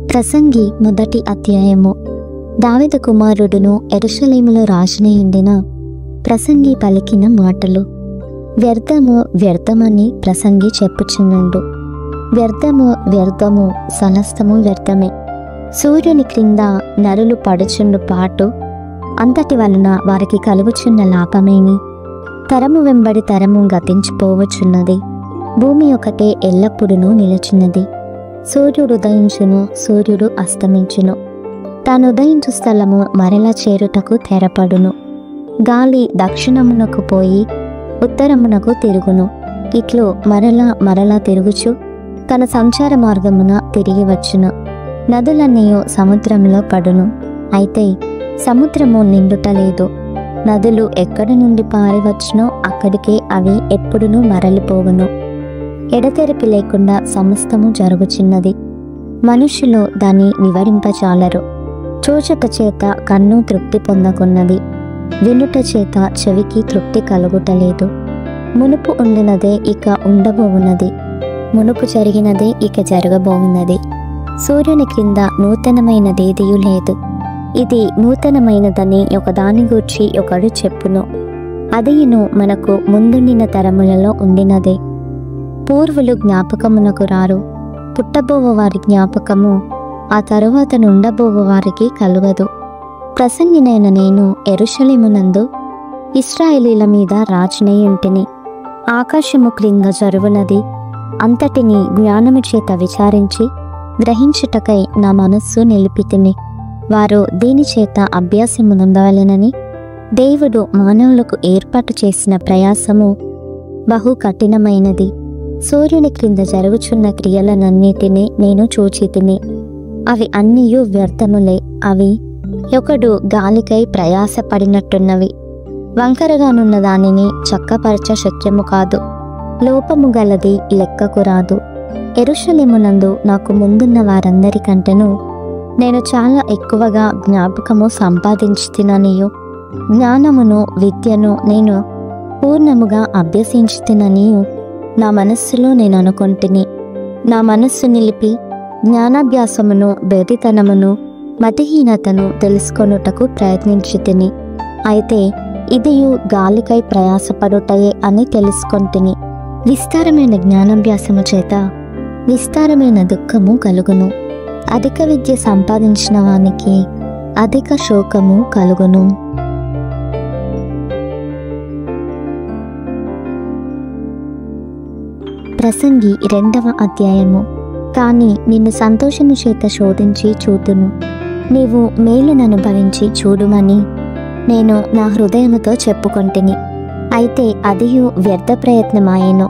ప్రసంగి మొదటి అధ్యాయము. దావీదు కుమారుడును యెరూషలేములో రాజునై ఉండిన ప్రసంగి పలికిన మాటలు. వ్యర్థము వ్యర్థమని ప్రసంగి చెప్పుచున్నాడు. వ్యర్థము వ్యర్థము సమస్తము వ్యర్థమే. సూర్యుని క్రింద నరులు పడుచుండు పాటు అంతటి వలన వారికి కలుగుచున్న లాభమేమి? తరము వెంబడి తరము గతించిపోవచున్నది. భూమి ఒకటే ఎల్లప్పుడూ నిలుచున్నది. సూర్యుడు ఉదయించును, సూర్యుడు అస్తమించును. తాను ఉదయించు స్థలము మరలా చేరుటకు తెరపడును. గాలి దక్షిణమునకు పోయి ఉత్తరమునకు తిరుగును. ఇట్లు మరలా తిరుగుచు తన సంచార మార్గమున తిరిగి వచ్చును. నదులన్నయు సముద్రంలో పడును, అయితే సముద్రము నిండుటలేదు. నదులు ఎక్కడి నుండి పారివచ్చునో అక్కడికే అవి ఎప్పుడునూ మరలిపోవును. ఎడతెరిపి లేకుండా సమస్తము జరుగుచున్నది. మనుషులు దాన్ని వివరింపచాలరు. చూచుట చేత కన్ను తృప్తి పొందకున్నది, వినుట చేత చెవికి తృప్తి కలుగుటలేదు. మునుపు ఉండినదే ఇక ఉండబోవున్నది, మునుపు జరిగినదే ఇక జరగబోవున్నది. సూర్యుని క్రింద నూతనమైనదేదియూ లేదు. ఇది నూతనమైనదని ఒకదాని గూర్చి ఒకడు చెప్పును. అదియును మనకు ముందుండిన తరములలో ఉండినదే. పూర్వులు జ్ఞాపకమునకు రారు, పుట్టబోవ వారి జ్ఞాపకము ఆ తరువాత నుండబోవ వారికి కలుగదు. ప్రసంగినైన నేను యెరూషలేమునందు ఇశ్రాయేలీల మీద రాజునై ఉంటిని. ఆకాశము క్రింద జరుగునది అంతటిని జ్ఞానము చేత విచారించి గ్రహించుటకై నా మనస్సు నిలిపితిని. వారు దీని చేత అభ్యాసము నొందవలెనని దేవుడు మానవులకు ఏర్పాటు చేసిన ప్రయాసము బహు కఠినమైనది. సూర్యుని క్రింద జరుగుచున్న క్రియలనన్నిటినీ నేను చూచితిని. అవి అన్నీయు వ్యర్థములే. అవి ఒకడు గాలికై ప్రయాసపడినట్టున్నవి. వంకరగానున్న దానిని చక్కపరచ శక్యము కాదు. లోపము గలది లెక్కకు రాదు. యెరూషలేమునందు నాకు ముందున్న వారందరికంటేను నేను చాలా ఎక్కువగా జ్ఞాపకము సంపాదించుతిననియు జ్ఞానమును విద్యను నేను పూర్ణముగా అభ్యసించుతిననియు నా మనస్సులో నేను అనుకొంటిని. నా మనస్సు నిలిపి జ్ఞానాభ్యాసమును బెర్రితనమును మతిహీనతను తెలుసుకొనుటకు ప్రయత్నించితిని. అయితే ఇదియు గాలికై ప్రయాసపడుటయే అని తెలుసుకొంటిని. విస్తారమైన జ్ఞానాభ్యాసము చేత విస్తారమైన దుఃఖము కలుగును. అధిక విద్య సంపాదించిన వానికి అధిక శోకము కలుగును. ప్రసంగి 2వ అధ్యాయము. కానీ నిన్ను సంతోషము చేత శోధించి చూతును, నీవు మేలును అనుభవించి చూడుమని నేను నా హృదయముతో చెప్పుకొంటిని. అయితే అదియు వ్యర్థ ప్రయత్నమాయెను.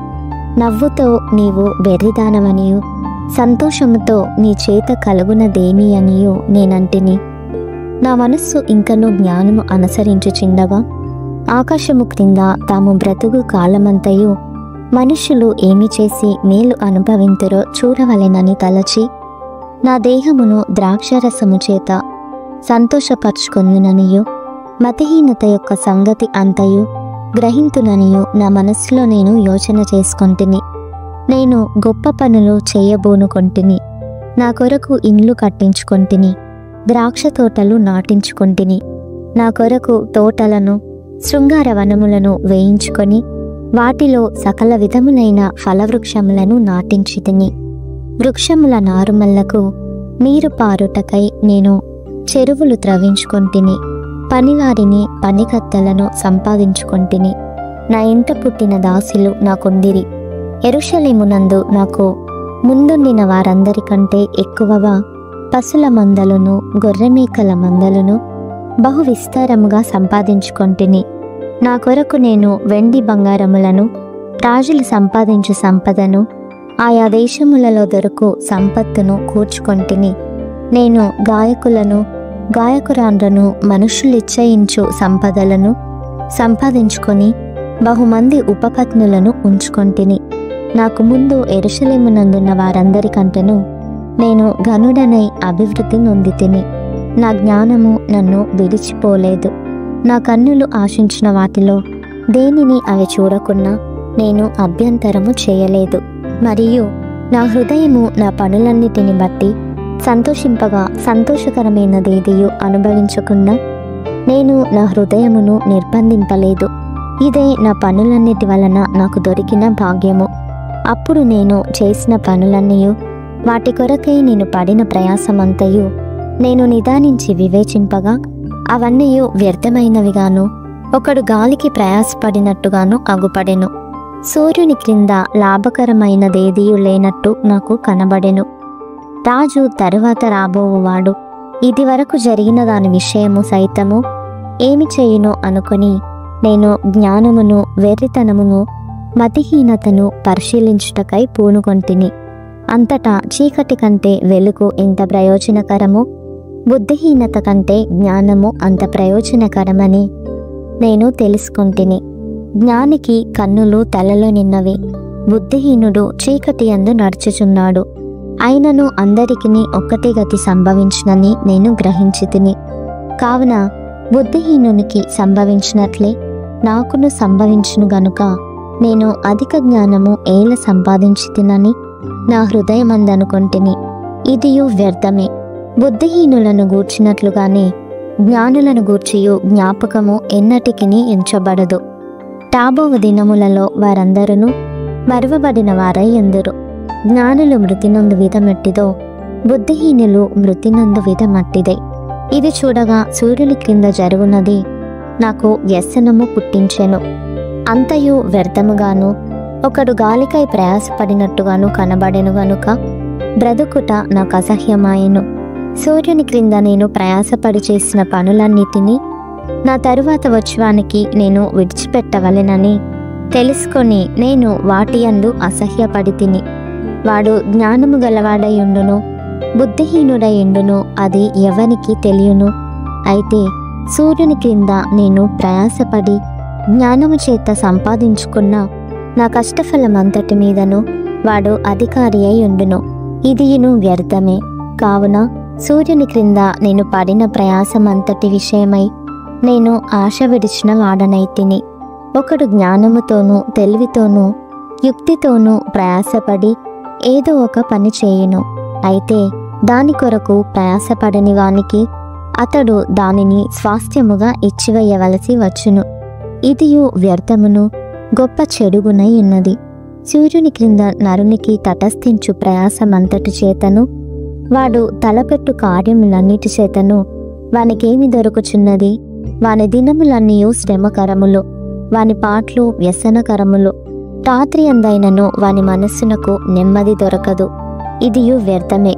నవ్వుతో నీవు వెర్రిదానమనియు సంతోషముతో నీ చేత కలుగునదేమి అనియు నేనంటిని. నా మనస్సు ఇంకనూ జ్ఞానము అనుసరించుచుండగా ఆకాశము క్రింద తాము బ్రతుకు కాలమంతయు మనుషులు ఏమి చేసి మేలు అనుభవింతురో చూడవలెనని తలచి నా దేహమును ద్రాక్షరసము చేత సంతోషపరుచుకొందుననియు మతిహీనత యొక్క సంగతి అంతయు గ్రహింతుననియు నా మనస్సులో నేను యోచన చేసుకొంటిని. నేను గొప్ప పనులు చేయబోనుకొంటిని. నా కొరకు ఇండ్లు కట్టించుకొంటిని, ద్రాక్ష తోటలు నాటించుకొంటిని. నా కొరకు తోటలను శృంగార వనములను వేయించుకొని వాటిలో సకల విధములైన ఫలవృక్షములను నాటించితిని. వృక్షముల నారుమల్లకు నీరు పారుటకై నేను చెరువులు త్రవ్వించుకొంటిని. పనివారిని పనికత్తెలను సంపాదించుకొంటిని. నా ఇంట పుట్టిన దాసులు నాకుండిరి. యెరూషలేమునందు నాకు ముందుండిన వారందరికంటే ఎక్కువగా పశుల మందలను గొర్రెమేకల మందలను బహు విస్తారముగా సంపాదించుకొంటిని. నా కొరకు నేను వెండి బంగారములను రాజులు సంపాదించు సంపదను ఆయా దేశములలో దొరకు సంపత్తును కూర్చుకొంటిని. నేను గాయకులను గాయకురాండ్రను మనుషులిచ్చయించు సంపదలను సంపాదించుకొని బహుమంది ఉపపత్నులను ఉంచుకొంటిని. నాకు ముందు యెరూషలేమునందున్న వారందరికంటేను నేను ఘనుడనై అభివృద్ధి నొందితిని. నా జ్ఞానము నన్ను విడిచిపోలేదు. నా కన్నులు ఆశించిన వాటిలో దేనిని అవి చూడకున్నా నేను అభ్యంతరము చేయలేదు. మరియు నా హృదయము నా పనులన్నిటిని బట్టి సంతోషింపగా సంతోషకరమైనదేదియు అనుభవించకుండా నేను నా హృదయమును నిర్బంధింపలేదు. ఇదే నా పనులన్నిటి వలన నాకు దొరికిన భాగ్యము. అప్పుడు నేను చేసిన పనులన్నీ, వాటి కొరకై నేను పడిన ప్రయాసమంతయు నేను నిదానించి వివేచింపగా అవన్నీ వ్యర్థమైనవిగాను, ఒకడు గాలికి ప్రయాసపడినట్టుగాను అగుపడెను. సూర్యుని క్రింద లాభకరమైనదేదియు లేనట్టు నాకు కనబడెను. రాజు తరువాత రాబోవువాడు ఇది వరకు జరిగిన దాని విషయము సైతము ఏమి చేయునో అనుకొని నేను జ్ఞానమును, వెర్రితనమును, మతిహీనతను పరిశీలించుటకై పూనుకొంటిని. అంతటా చీకటి కంటే వెలుగు ఎంత ప్రయోజనకరమో, బుద్ధిహీనత కంటే జ్ఞానము అంత ప్రయోజనకరమని నేను తెలుసుకొంటిని. జ్ఞానికి కన్నులు తలలో నిన్నవి, బుద్ధిహీనుడు చీకటి యందు నడుచుచున్నాడు. అయినను అందరికిని ఒక్కటే గతి సంభవించునని నేను గ్రహించితిని. కావున బుద్ధిహీనునికి సంభవించినట్లే నాకును సంభవించును గనుక నేను అధిక జ్ఞానము ఏల సంపాదించితినని నా హృదయమందనుకొంటిని. ఇదియు వ్యర్థమే. బుద్ధిహీనులను గూర్చినట్లుగానే జ్ఞానులను గూర్చియు జ్ఞాపకము ఎన్నటికిని ఎంచబడదు. రాబోవు దినములలో వారందరూ మరువబడిన వారై ఎందురు. జ్ఞానులు మృతినందు విధమట్టిదో, బుద్ధిహీనులు మృతినందు విధమట్టిదే. ఇది చూడగా సూర్యుని క్రింద జరుగునది నాకు వ్యసనము పుట్టించెను. అంతయు వ్యర్థముగాను, ఒకడు గాలికై ప్రయాసపడినట్టుగాను కనబడెను గనుక బ్రతుకుట నాకు అసహ్యమాయెను. సూర్యుని క్రింద నేను ప్రయాసపడి చేసిన పనులన్నిటినీ నా తరువాత వచ్చువానికి నేను విడిచిపెట్టవలెనని తెలుసుకొని నేను వాటి యందు అసహ్యపడి తిని. వాడు జ్ఞానము గలవాడయుండును, బుద్ధిహీనుడయుండును, అది ఎవనికి తెలియను. అయితే సూర్యుని క్రింద నేను ప్రయాసపడి జ్ఞానము చేత సంపాదించుకున్న నా కష్టఫలమంతటి మీదను వాడు అధికారి అయి ఉండును. ఇదియును వ్యర్థమే. కావున సూర్యుని క్రింద నేను పడిన ప్రయాసమంతటి విషయమై నేను ఆశ విడిచిన వాడనైతిని. ఒకడు జ్ఞానముతోనూ తెలివితోనూ యుక్తితోనూ ప్రయాసపడి ఏదో ఒక పని చేయును. అయితే దాని కొరకు ప్రయాసపడని వానికి అతడు దానిని స్వాస్థ్యముగా ఇచ్చివేయవలసి వచ్చును. ఇదియు వ్యర్థమును గొప్ప చెడుగునై ఉన్నది. సూర్యుని క్రింద నరునికి తటస్థించు ప్రయాసమంతటి చేతను వాడు తలపెట్టు కార్యములన్నిటి చేతను వానికేమి దొరుకుచున్నది? వాని దినములన్నీయు శ్రమకరములు, వాని పాటలు వ్యసనకరములు. రాత్రి అందైనను వాని మనస్సునకు నెమ్మది దొరకదు. ఇదియు వ్యర్థమే.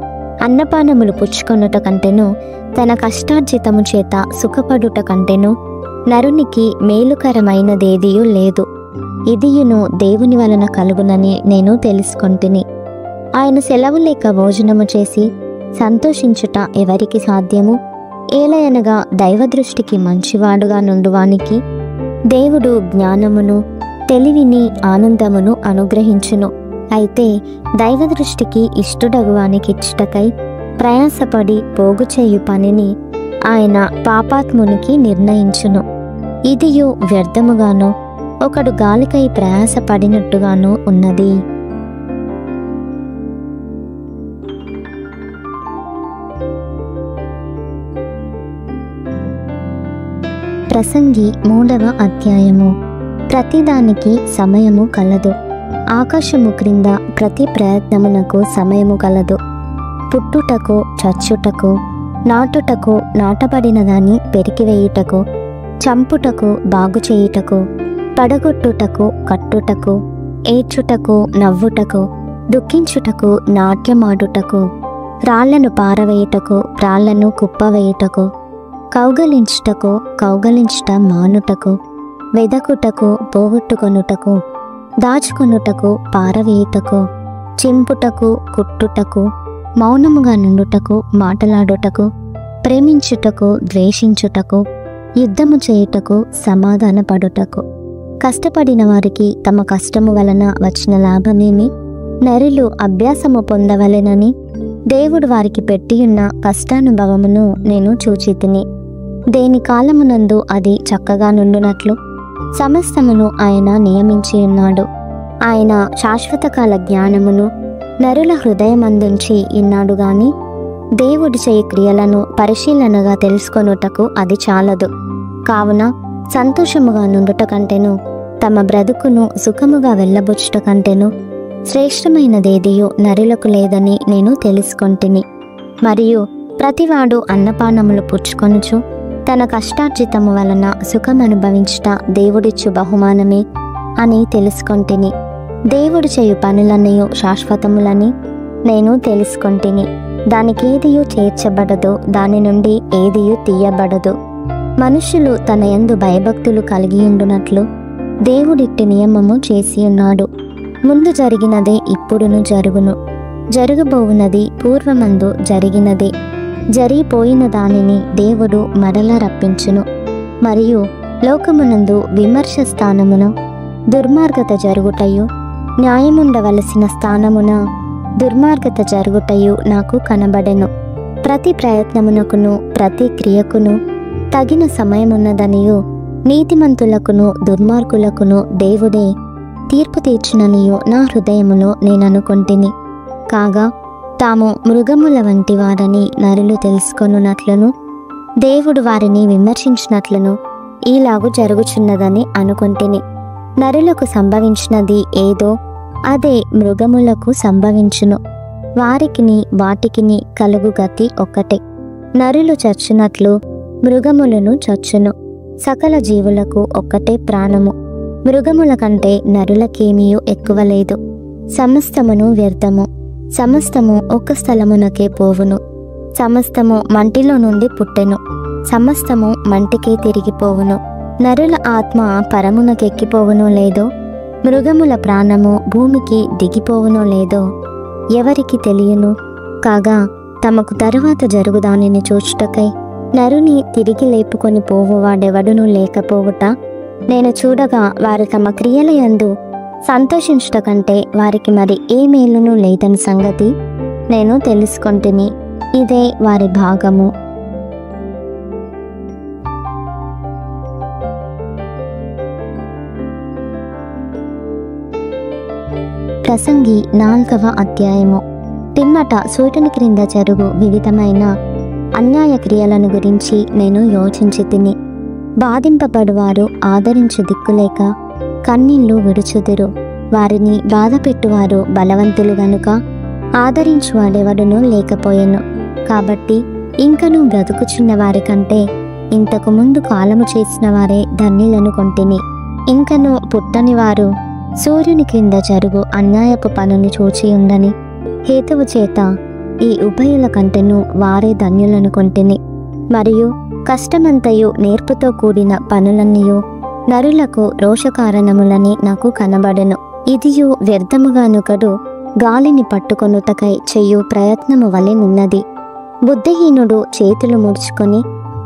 అన్నపానములు పుచ్చుకొనుట కంటెను, తన కష్టార్జితము చేత సుఖపడుట కంటెను నరునికి మేలుకరమైనదేదియూ లేదు. ఇదియును దేవుని వలన కలుగునని నేను తెలుసుకొంటిని. ఆయన సెలవు లేక భోజనము చేసి సంతోషించుట ఎవరికి సాధ్యము? ఏలయనగా దైవదృష్టికి మంచివాడుగా నుండువానికి దేవుడు జ్ఞానమును, తెలివిని, ఆనందమును అనుగ్రహించును. అయితే దైవదృష్టికి ఇష్టడగువానికి ఇచ్చుటకై ప్రయాసపడి పోగు చేయు పనిని ఆయన పాపాత్మునికి నిర్ణయించును. ఇదియు వ్యర్థముగాను, ఒకడు గాలికై ప్రయాసపడినట్టుగాను ఉన్నది. ప్రసంగి 3వ అధ్యాయము. ప్రతిదానికి సమయము కలదు. ఆకాశము క్రింద ప్రతి ప్రయత్నమునకు సమయము కలదు. పుట్టుటకు, చచ్చుటకు, నాటుటకు, నాటబడిన దాన్ని పెరికివేయుటకు, చంపుటకు, బాగు చేయుటకు, పడగొట్టుటకు, కట్టుటకు, ఏడ్చుటకు, నవ్వుటకు, దుఃఖించుటకు, నాట్యమాడుటకు, రాళ్లను పారవేయుటకు, రాళ్లను కుప్పవేయుటకు, కౌగలించుటకు, కౌగలించుట మానుటకు, వెదకుటకు, పోగొట్టుకొనుటకు, దాచుకొనుటకు, పారవేయుటకు, చింపుటకు, కుట్టుటకు, మౌనముగా నుండుటకు, మాటలాడుటకు, ప్రేమించుటకు, ద్వేషించుటకు, యుద్ధము చేయుటకు, సమాధానపడుటకు. కష్టపడిన వారికి తమ కష్టము వలన వచ్చిన లాభమేమి? నరులు అభ్యాసము పొందవలెనని దేవుడు వారికి పెట్టియున్న కష్టానుభవమును నేను చూచితిని. దేని కాలమునందు అది చక్కగా నుండునట్లు సమస్తమును ఆయన నియమించి ఉన్నాడు. ఆయన శాశ్వత కాల జ్ఞానమును నరుల హృదయమందుంచి ఉన్నాడు గాని దేవుడి చేయి క్రియలను పరిశీలనగా తెలుసుకొనుటకు అది చాలదు. కావున సంతోషముగా నుండుట కంటెను తమ బ్రతుకును సుఖముగా వెళ్ళబుచ్చుట కంటెను శ్రేష్టమైనదేదియో నరులకు లేదని నేను తెలుసుకొంటిని. మరియు ప్రతివాడు అన్నపానములు పుచ్చుకొనుచు తన కష్టార్జితము వలన సుఖమనుభవించుట దేవుడిచ్చు బహుమానమే అని తెలుసుకొంటిని. దేవుడు చేయు పనులన్నయు శాశ్వతములని నేను తెలుసుకొంటిని. దానికేదియు చేర్చబడదు, దాని నుండి ఏదియు తీయబడదు. మనుషులు తన యందు భయభక్తులు కలిగియుండునట్లు దేవుడిట్టి నియమము చేసి ఉన్నాడు. ముందు జరిగినదే ఇప్పుడును జరుగును, జరగబోవునది పూర్వమందు జరిగినదే. జరిగిపోయిన దానిని దేవుడు మరల రప్పించును. మరియు లోకమునందు విమర్శ స్థానమున దుర్మార్గత జరుగుటయు న్యాయముండవలసిన స్థానమున దుర్మార్గత జరుగుటయు నాకు కనబడెను. ప్రతి ప్రయత్నమునకును ప్రతి క్రియకును తగిన సమయమున్నదనియు నీతిమంతులకును దుర్మార్గులకును దేవుడే తీర్పు తీర్చుననియు నా హృదయములో నేననుకొంటిని. కాగా తాము మృగముల వంటి వారని నరులు తెలుసుకొనున్నట్లును దేవుడు వారిని విమర్శించినట్లును ఈలాగు జరుగుచున్నదని అనుకొంటిని. నరులకు సంభవించినది ఏదో అదే మృగములకు సంభవించును. వారికిని వాటికిని కలుగు గతి ఒక్కటే. నరులు చచ్చునట్లు మృగములను చచ్చును. సకల జీవులకు ఒక్కటే ప్రాణము. మృగముల కంటే నరులకేమీయూ ఎక్కువ లేదు. సమస్తమును వ్యర్థము. సమస్తము ఒక్క స్థలమునకే పోవును. సమస్తము మంటిలో నుండి పుట్టెను. సమస్తము మంటికే తిరిగిపోవును. నరుల ఆత్మ పరమునకెక్కిపోవునో లేదో, మృగముల ప్రాణము భూమికి దిగిపోవునో లేదో ఎవరికి తెలియను. కాగా తమకు తరువాత జరుగు దానిని చూచుటకై నరుని తిరిగి లేపుకొని పోవువాడెవడునూ లేకపోవుట నేను చూడగా వారు తమ క్రియల యందు సంతోషించుట కంటే వారికి మరి ఏ మేలును లేదని సంగతి నేను తెలుసుకొంటిని. ఇదే వారి భాగము. ప్రసంగి 4వ అధ్యాయము. పిమ్మట సూర్యుని క్రింద జరుగు వివిధమైన అన్యాయ క్రియలను గురించి నేను యోచించి తిని. బాధింపబడువారు ఆదరించు దిక్కులేక కన్నీళ్లు విడుచుదురు. వారిని బాధపెట్టువారు బలవంతులు గనుక ఆదరించువాడెవడునూ లేకపోయెను. కాబట్టి ఇంకనూ బ్రతుకుచున్న వారి కంటే ఇంతకు ముందు కాలము చేసిన వారే ధన్యులను కొంటిని. ఇంకనూ పుట్టని వారు సూర్యుని క్రింద జరుగు అన్యాయపు పనుని చూచియుండని హేతువు చేత ఈ ఉభయుల కంటెను వారే ధన్యులను కొంటిని. మరియు కష్టమంతయు నేర్పుతో కూడిన పనులన్నయు నరులకు రోషకారణములని నాకు కనబడెను. ఇదియు వ్యర్థముగానొకడు గాలిని పట్టుకొనుటకై చెయ్యు ప్రయత్నము వలెనున్నది. బుద్ధిహీనుడు చేతులు ముడుచుకొని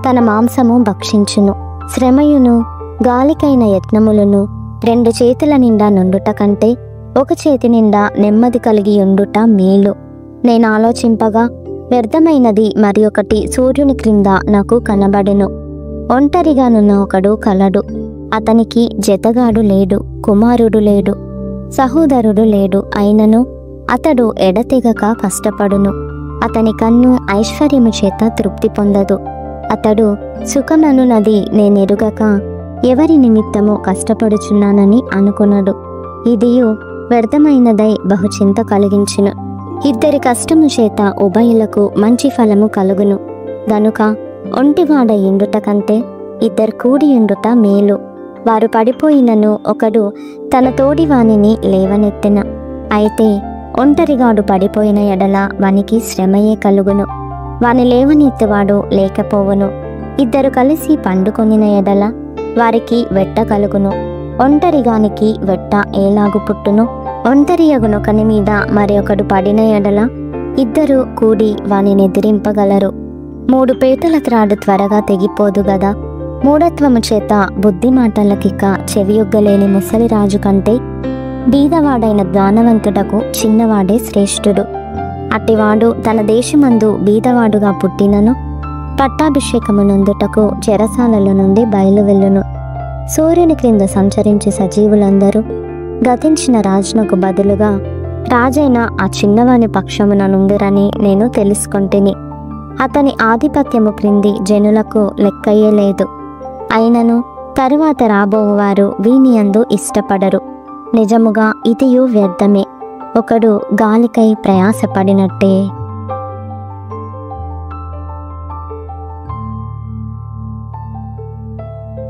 తన మాంసము భక్షించును. శ్రమయును గాలికైన యత్నములను 2 చేతుల నిండా నుండుట కంటే 1 చేతి నిండా నెమ్మది కలిగి ఉండుట మేలు. నేను ఆలోచింపగా వ్యర్థమైనది మరి ఒకటి సూర్యుని క్రింద నాకు కనబడెను. ఒంటరిగానున్న ఒకడు కలడు. అతనికి జతగాడు లేడు, కుమారుడు లేడు, సహోదరుడు లేడు. అయినను అతడు ఎడతెగక కష్టపడును. అతని కన్ను ఐశ్వర్యము చేత తృప్తి పొందదు. అతడు సుఖమనునది నేనెరుగక ఎవరి నిమిత్తము కష్టపడుచున్నానని అనుకొనడు. ఇదియు వ్యర్థమైనదై బహుచింత కలిగించును. ఇద్దరి కష్టము చేత ఉభయులకు మంచి ఫలము కలుగును. గనుక ఒంటివాడ ఎండుట కంటే ఇద్దరు కూడి ఎండుట మేలు. వారు పడిపోయినను ఒకడు తన తోడివానిని లేవనెత్తెన. అయితే ఒంటరిగాడు పడిపోయిన ఎడల వానికి శ్రమయే కలుగును. వాని లేవనెత్తువాడు లేకపోవును. ఇద్దరు కలిసి పండుకొనిన ఎడల వారికి వెట్ట కలుగును. ఒంటరిగానికి వెట్ట ఏలాగు పుట్టును. ఒంటరియగునొకని మీద మరి ఒకడు పడిన ఎడల ఇద్దరు కూడి వానిని ఎదిరింపగలరు. 3 పేటల త్రాడు త్వరగా తెగిపోదు గదా. మూఢత్వము చేత బుద్ధి మాటలకిక చెవియొగ్గలేని ముసలిరాజు కంటే బీదవాడైన జ్ఞానవంతుడకు చిన్నవాడే శ్రేష్ఠుడు. అట్టివాడు తన దేశమందు బీదవాడుగా పుట్టినను పట్టాభిషేకము నొందుటకు చెరసాలలో నుండి బయలువెళ్ళును. సూర్యుని క్రింద సంచరించి సజీవులందరూ గతించిన రాజునకు బదులుగా రాజైన ఆ చిన్నవాని పక్షమున నుండురని నేను తెలుసుకొంటిని. అతని ఆధిపత్యము క్రింది జనులకు లెక్కయ్యే లేదు. అయినను తరువాత రాబోవారు వీనియందు ఇష్టపడరు. నిజముగా ఇదియు వ్యర్థమే, ఒకడు గాలికై ప్రయాసపడినట్టే.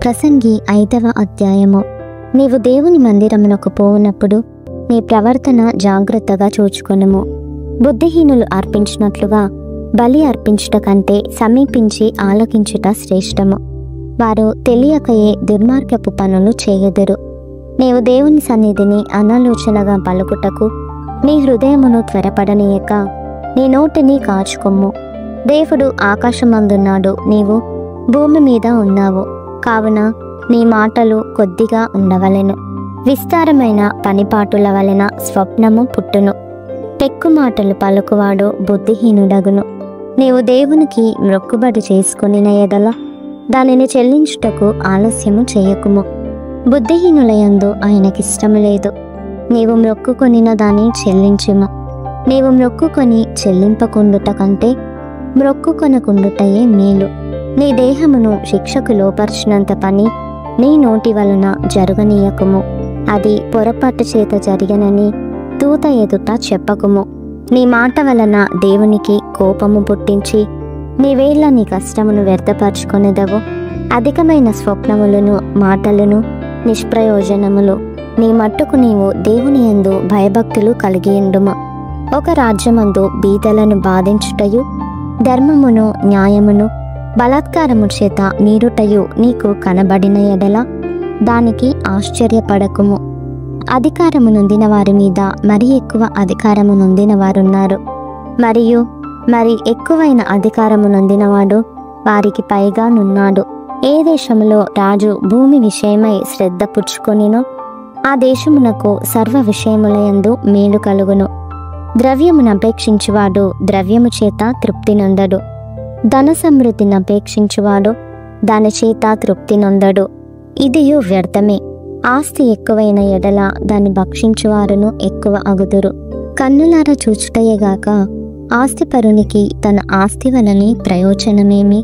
ప్రసంగి 5వ అధ్యాయము. నీవు దేవుని మందిరమునకు పోవునప్పుడు నీ ప్రవర్తన జాగ్రత్తగా చూచుకొనుము. బుద్ధిహీనులు అర్పించినట్లుగా బలి అర్పించుట కంటే సమీపించి ఆలకించుట శ్రేష్టము. వారు తెలియకయే దుర్మార్గపు పనులు చేయుదురు. నీవు దేవుని సన్నిధిని అనాలోచనగా పలుకుటకు నీ హృదయమును త్వరపడనీయక నీ నోటిని కాచుకొమ్ము. దేవుడు ఆకాశమందున్నాడు, నీవు భూమి మీద ఉన్నావు. కావున నీ మాటలు కొద్దిగా ఉండవలెను. విస్తారమైన పనిపాటుల వలన స్వప్నము పుట్టును. పెక్కు మాటలు పలుకువాడు బుద్ధిహీనుడగును. నీవు దేవునికి మొక్కుబడి చేసుకొనిన ఎడల దానిని చెల్లించుటకు ఆలస్యము చేయకుము. బుద్ధిహీనులయందు ఆయనకిష్టము లేదు. నీవు మొక్కుకొనిన దాన్ని చెల్లించుము. నీవు మొక్కుకొని చెల్లింపకుండుట కంటే మొక్కుకొనకుండుటయే మేలు. నీ దేహమును శిక్షకు లోపర్చినంత పని నీ నోటి వలన జరగనీయకుము. అది పొరపాటు చేత జరిగనని దూత ఎదుట చెప్పకుము. నీ మాట వలన దేవునికి కోపము పుట్టించి నీవేళ నీ కష్టమును వ్యర్థపరచుకొనెదవో. అధికమైన స్వప్నములను మాటలను నిష్ప్రయోజనములు. నీ మట్టుకు నీవు దేవుని యందు భయభక్తులు కలిగియుండుము. ఒక రాజ్యమందు బీదలను బాధించుటయు ధర్మమును న్యాయమును బలాత్కారము చేత మీరుటయు నీకు కనబడిన ఎడల దానికి ఆశ్చర్యపడకుము. అధికారము నొందిన వారి మీద మరి ఎక్కువ అధికారము నొందిన వారున్నారు, మరియు మరి ఎక్కువైన అధికారము నొందినవాడు వారికి పైగా నున్నాడు. ఏ దేశములో రాజు భూమి విషయమై శ్రద్ధ పుచ్చుకొనినో ఆ దేశమునకు సర్వ విషయములయందు మేలు కలుగును. ద్రవ్యమును అపేక్షించువాడు ద్రవ్యము చేత తృప్తి నొందడు. ధన సమృద్ధిని అపేక్షించువాడు దాని చేత తృప్తి నొందడు. ఇదియు వ్యర్థమే. ఆస్తి ఎక్కువైన ఎడల దాన్ని భక్షించువారును ఎక్కువ అగుదురు. కన్నులారా చూచుటయేగాక ఆస్తిపరునికి తన ఆస్తి వలని ప్రయోజనమేమి?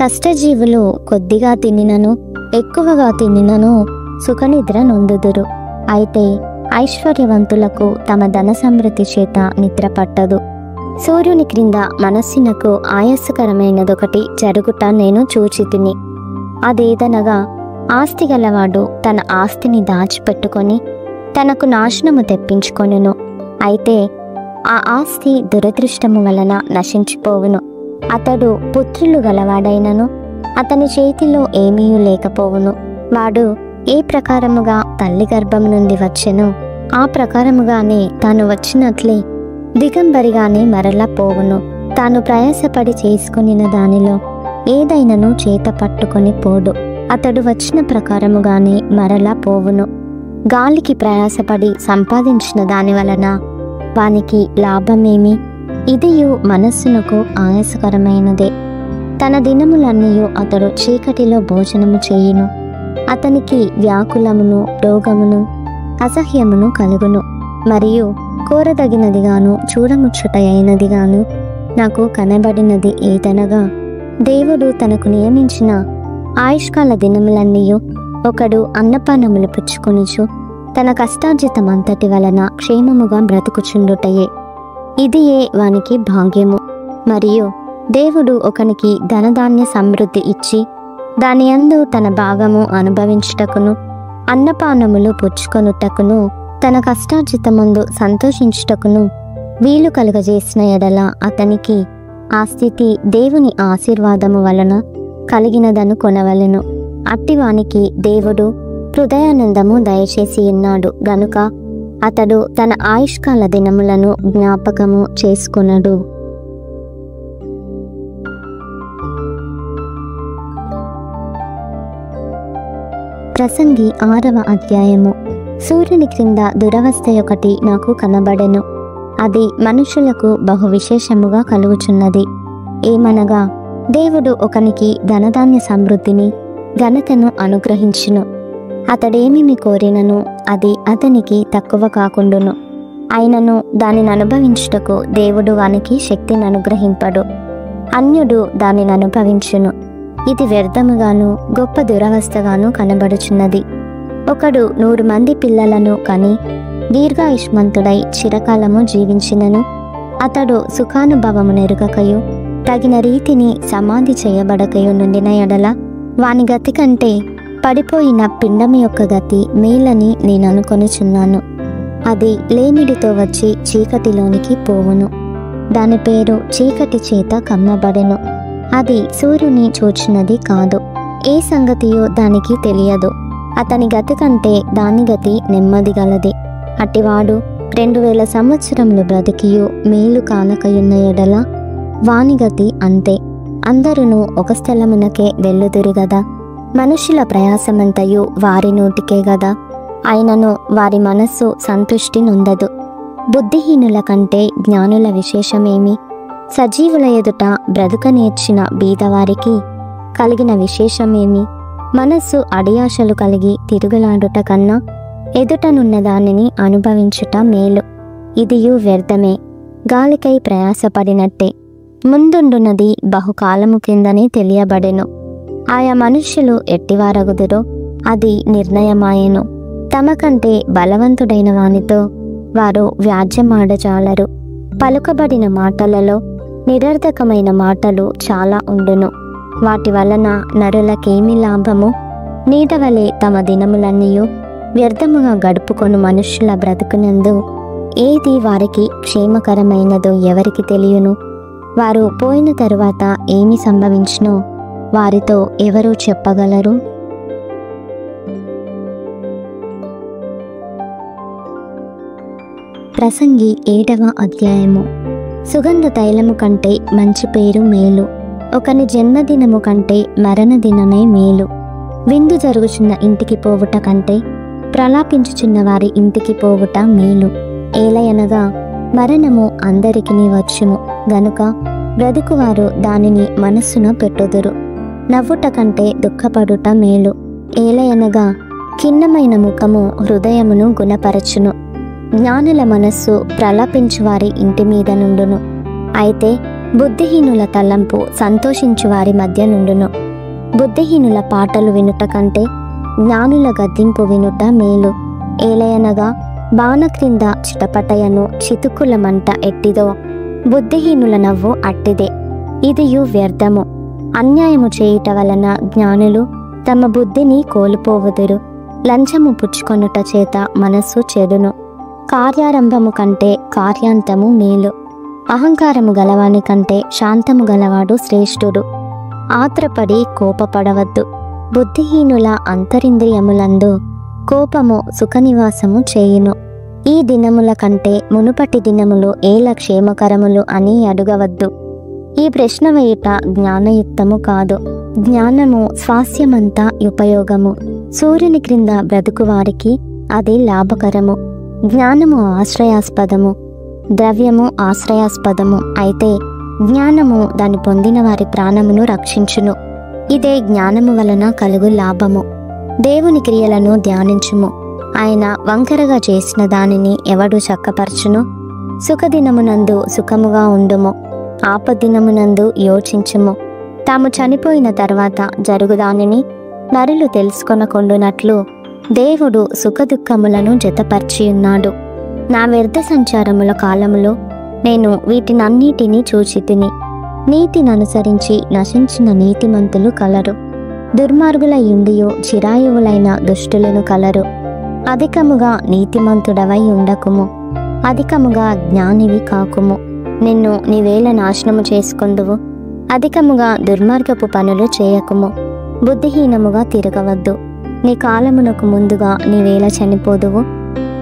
కష్టజీవులు కొద్దిగా తినినను ఎక్కువగా తినినను సుఖనిద్ర నొందుదురు. అయితే ఐశ్వర్యవంతులకు తమ ధన సమృద్ధి చేత నిద్ర పట్టదు. సూర్యుని క్రింద మనస్సునకు ఆయాసకరమైనదొకటి జరుగుట నేను చూచితిని. అదేదనగా ఆస్తి గలవాడు తన ఆస్తిని దాచిపెట్టుకొని తనకు నాశనము తెప్పించుకొనెను. అయితే ఆ ఆస్తి దురదృష్టము వలన నశించిపోవును. అతడు పుత్రులు గలవాడైనను అతని చేతిలో ఏమీ లేకపోవును. వాడు ఏ ప్రకారముగా తల్లి గర్భం నుండి వచ్చెనో ఆ ప్రకారముగానే తాను వచ్చినట్లే దిగంబరిగానే మరలా పోవును. తాను ప్రయాసపడి చేసుకొనిన దానిలో ఏదైనను చేత పట్టుకొని పోడు. అతడు వచ్చిన ప్రకారముగానే మరలా పోవును. గాలికి ప్రయాసపడి సంపాదించిన దాని వలన వానికి లాభమేమి? ఇదియు మనస్సునకు ఆయాసకరమైనదే. తన దినములన్నీయు అతడు చీకటిలో భోజనము చేయును. అతనికి వ్యాకులమును రోగమును అసహ్యమును కలుగును. మరియు కోరదగినదిగాను చూడముచ్చటైనదిగాను నాకు కనబడినది ఏదనగా, దేవుడు తనకు నియమించిన ఆయుష్కాల దినములన్నీయు ఒకడు అన్నపానములు పుచ్చుకొనుచు తన కష్టార్జితమంతటి వలన క్షేమముగా బ్రతుకుచుండుటయే. ఇదియే వానికి భాగ్యము. మరియు దేవుడు ఒకనికి ధనధాన్య సమృద్ధి ఇచ్చి దాని యందు తన భాగము అనుభవించుటకును అన్నపానములు పుచ్చుకొనుటకును తన కష్టార్జితమందు సంతోషించుటకును వీలు కలుగజేసిన ఎడల అతనికి ఆ స్థితి దేవుని ఆశీర్వాదము వలన కలిగినదను కొనవలెను. అట్టివానికి దేవుడు హృదయానందము దయచేసి ఉన్నాడు గనుక అతడు తన ఆయుష్కాల దినములను జ్ఞాపకము చేసుకొనడు. ప్రసంగి 6వ అధ్యాయము. సూర్యుని క్రింద దురవస్థ ఒకటి నాకు కనబడెను. అది మనుషులకు బహు విశేషముగా కలుగుచున్నది. ఏమనగా, దేవుడు ఒకనికి ధనధాన్య సమృద్ధిని ఘనతను అనుగ్రహించును. అతడేమిని కోరినను అది అతనికి తక్కువ కాకుండును. అయినను దానిని అనుభవించుటకు దేవుడు వానికి శక్తిని అనుగ్రహింపడు. అన్యుడు దానిని అనుభవించును. ఇది వ్యర్థముగాను గొప్ప దురవస్థగాను కనబడుచున్నది. ఒకడు 100 మంది పిల్లలను కని దీర్ఘాయుష్మంతుడై చిరకాలము జీవించినను అతడు సుఖానుభవము నెరుగకయు తగిన రీతిని సమాధి చేయబడకయు నుండిన ఎడల వాని గతి కంటే పడిపోయిన పిండము యొక్క గతి మేలని నేను అనుకొనుచున్నాను. అది లేమిడితో వచ్చి చీకటిలోనికి పోవును. దాని పేరు చీకటి చేత కమ్మబడెను. అది సూర్యుని చూచినది కాదు, ఏ సంగతియో దానికి తెలియదు. అతని గతి కంటే దాని గతి నెమ్మది గలది. అటివాడు 2000 సంవత్సరములు బ్రతికియు మేలు కానకయున్న ఎడల వాని గతి అంతే. అందరును ఒక స్థలమునకే వెళ్ళుదురు గదా. మనుషుల ప్రయాసమంతయు వారి నోటికే గదా. అయినను వారి మనస్సు సంతృష్టి నొందదు. బుద్ధిహీనుల కంటే జ్ఞానుల విశేషమేమి? సజీవుల ఎదుట బ్రతుక నేర్చిన బీదవారికి కలిగిన విశేషమేమి? మనస్సు అడియాశలు కలిగి తిరుగులాడుట కన్నా ఎదుటనున్న దానిని అనుభవించుట మేలు. ఇదియు వ్యర్థమే, గాలికై ప్రయాసపడినట్టే. ముందుండున్నది బహుకాలము కిందనే తెలియబడెను. ఆయా మనుష్యులు ఎట్టివారగుదురో అది నిర్ణయమాయెను. తమ కంటే బలవంతుడైన వానితో వారు వ్యాజ్యమాడజాలరు. పలుకబడిన మాటలలో నిరర్ధకమైన మాటలు చాలా ఉండును. వాటి వలన నరులకేమి లాభము? నీడవలే తమ దినములన్నీయు వ్యర్థముగా గడుపుకొను మనుష్యుల బ్రతుకునందు ఏది వారికి క్షేమకరమైనదో ఎవరికి తెలియను? వారు పోయిన తరువాత ఏమి సంభవించునో వారితో ఎవరు చెప్పగలరు? ప్రసంగి 7వ అధ్యాయము. సుగంధ తైలము కంటే మంచి పేరు మేలు, ఒకని జన్మదినము కంటే మరణ దినమే మేలు. విందు జరుగుచున్న ఇంటికి పోవుట కంటే ప్రలాపించుచున్న వారి ఇంటికి పోవుట మేలు. ఏలయనగా మరణము అందరికీ వచ్చును గనుక బ్రతుకువారు దానిని మనస్సున పెట్టుదురు. నవ్వుట కంటే దుఃఖపడుట మేలు. ఏలయనగా ఖిన్నమైన ముఖము హృదయమును గుణపరచును. జ్ఞానుల మనస్సు ప్రలాపించువారి ఇంటి మీద నుండును. అయితే బుద్ధిహీనుల తలంపు సంతోషించువారి మధ్య నుండును. బుద్ధిహీనుల పాటలు వినుట కంటే జ్ఞానుల గద్దింపు వినుట మేలు. ఏలయనగా బాణ క్రింద చిటపటయను చితుకుల మంట ఎట్టిదో బుద్ధిహీనుల నవ్వు అట్టిదే. ఇదియు వ్యర్థము. అన్యాయము చేయుట వలన జ్ఞానులు తమ బుద్ధిని కోల్పోవుదురు. లంచము పుచ్చుకొనుట చేత మనస్సు చెడును. కార్యారంభము కంటే కార్యాంతము మేలు. అహంకారము గలవాని కంటే శాంతము గలవాడు శ్రేష్ఠుడు. ఆత్రపడి కోపపడవద్దు. బుద్ధిహీనుల అంతరింద్రియములందు కోపము సుఖనివాసము చేయును. ఈ దినముల కంటే మునుపటి దినములు ఏల క్షేమకరములు అని అడుగవద్దు. ఈ ప్రశ్న వేయుట జ్ఞానయుక్తము కాదు. జ్ఞానము స్వాస్యమంతా ఉపయోగము. సూర్యుని క్రింద బ్రతుకువారికి అది లాభకరము. జ్ఞానము ఆశ్రయాస్పదము, ద్రవ్యము ఆశ్రయాస్పదము. అయితే జ్ఞానము దాని పొందిన వారి ప్రాణమును రక్షించును. ఇదే జ్ఞానము వలన కలుగు లాభము. దేవుని క్రియలను ధ్యానించుము. ఆయన వంకరగా చేసిన దానిని ఎవడు చక్కపరచును? సుఖదినమునందు సుఖముగా ఉండుము, ఆపద్దినమునందు యోచించుము. తాము చనిపోయిన తర్వాత జరుగుదానిని నరులు తెలుసుకొనకుండునట్లు దేవుడు సుఖదుఖములను జతపర్చియున్నాడు. నా వ్యర్థ సంచారముల కాలములో నేను వీటినన్నిటినీ చూచితిని. నీతిని అనుసరించి నశించిన నీతిమంతులు కలరు. దుర్మార్గుల యుండియు చిరాయువులైన దుష్టులను కలరు. అధికముగా నీతిమంతుడవై ఉండకుము, అధికముగా జ్ఞానివి కాకుము. నిన్ను నీవేళ నాశనము చేసుకొందువు. అధికముగా దుర్మార్గపు పనులు చేయకుము. బుద్ధిహీనముగా తిరగవద్దు. నీ కాలమునకు ముందుగా నీవేళ చనిపోదువు.